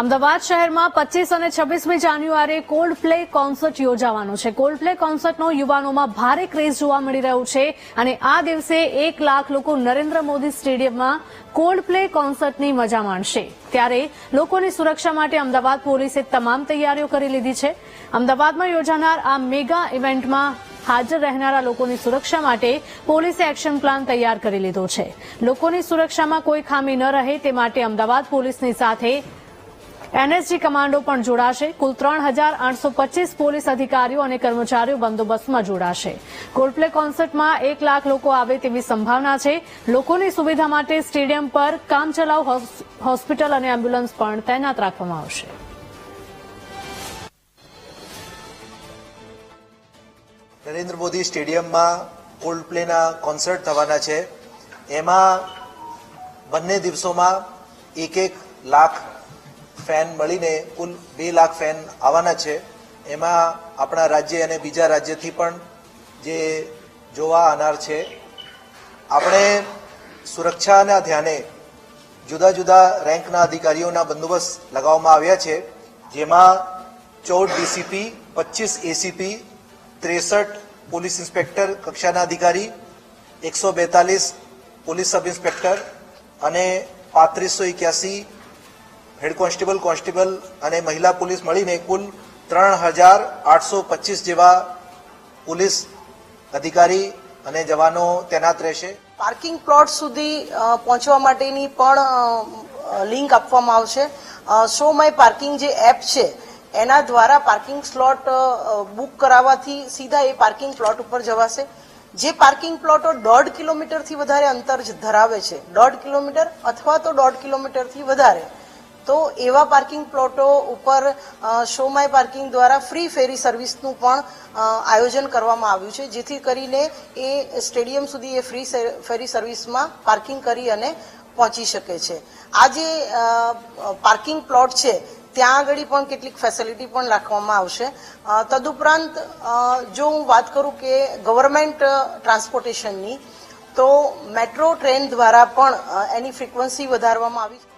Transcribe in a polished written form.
અમદાવાદ શહેરમાં 25 અને 26મી જાન્યુઆરીએ કોલ્ડ પ્લે કોન્સર્ટ યોજાવાનો છે। કોલ્ડ પ્લે કોન્સર્ટનો યુવાનોમાં ભારે ક્રેઝ જોવા મળી રહ્યો છે અને આ દિવસે 1 લાખ લોકો નરેન્દ્ર મોદી સ્ટેડિયમમાં કોલ્ડ પ્લે કોન્સર્ટની મજા માણશે। ત્યારે લોકોની સુરક્ષા માટે અમદાવાદ પોલીસે તમામ તૈયારીઓ કરી લીધી છે। અમદાવાદમાં યોજાનાર આ મેગા ઇવેન્ટમાં હાજર રહેનારા લોકોની સુરક્ષા માટે પોલીસે એક્શન પ્લાન તૈયાર કરી લીધો છે। લોકોની સુરક્ષામાં કોઈ ખામી ન રહે તે માટે અમદાવાદ પોલીસની સાથે એનએસજી કમાન્ડો પણ જોડાશે। કુલ 3825 પોલીસ અધિકારીઓ અને કર્મચારીઓ બંદોબસ્તમાં જોડાશે। કોલ્ડ પ્લે કોન્સર્ટમાં 1 લાખ લોકો આવે તેવી સંભાવના છે। લોકોની સુવિધા માટે સ્ટેડિયમ પર કામચલાઉ હોસ્પિટલ અને એમ્બ્યુલન્સ પણ તૈનાત રાખવામાં આવશે। નરેન્દ્ર મોદી સ્ટેડિયમમાં કોલ્ડ પ્લેના કોન્સર્ટ થવાના છે। એમાં બંને દિવસોમાં 1 લાખ ફેન મળીને કુલ 2 લાખ ફેન આવવાના છે। એમાં આપણા રાજ્ય અને બીજા રાજ્યથી પણ જે જોવા આવનાર છે। આપણે સુરક્ષાના ધ્યાને જુદા જુદા રેન્કના અધિકારીઓના બંદોબસ્ત લગાવવામાં આવ્યા છે, જેમાં 14 ડીસીપી, 25 એસીપી, 63 પોલીસ ઇન્સ્પેક્ટર કક્ષાના અધિકારી, 142 પોલીસ સબ ઇન્સ્પેક્ટર અને 3581 હેડ કોન્સ્ટેબલ અને મહિલા પોલીસ મળીને કુલ 3825 જેવા પોલીસ અધિકારી અને જવાનો તૈનાત રહેશે। પાર્કિંગ પ્લોટ સુધી પહોંચવા માટેની પણ લિંક આપવામાં આવશે। શો માય પાર્કિંગ જે એપ છે એના દ્વારા પાર્કિંગ સ્લોટ બુક કરાવવાથી સીધા એ પાર્કિંગ પ્લોટ ઉપર જવાશે। જે પાર્કિંગ પ્લોટો 1.5 કિલોમીટરથી વધારે અંતર ધરાવે છે, 1.5 કિલોમીટર અથવા તો 1.5 કિલોમીટરથી વધારે, તો એવા પાર્કિંગ પ્લોટો ઉપર શો માય પાર્કિંગ દ્વારા ફ્રી ફેરી સર્વિસનું પણ આયોજન કરવામાં આવ્યું છે, જેથી કરીને એ સ્ટેડિયમ સુધી એ ફ્રી ફેરી સર્વિસમાં પાર્કિંગ કરી અને પહોંચી શકે છે। આ જે પાર્કિંગ પ્લોટ છે ત્યાં આગળ પણ કેટલીક ફેસિલિટી પણ રાખવામાં આવશે। તદુપરાંત જો હું વાત કરું કે ગવર્મેન્ટ ટ્રાન્સપોર્ટેશનની, તો મેટ્રો ટ્રેન દ્વારા પણ એની ફ્રીક્વન્સી વધારવામાં આવી છે।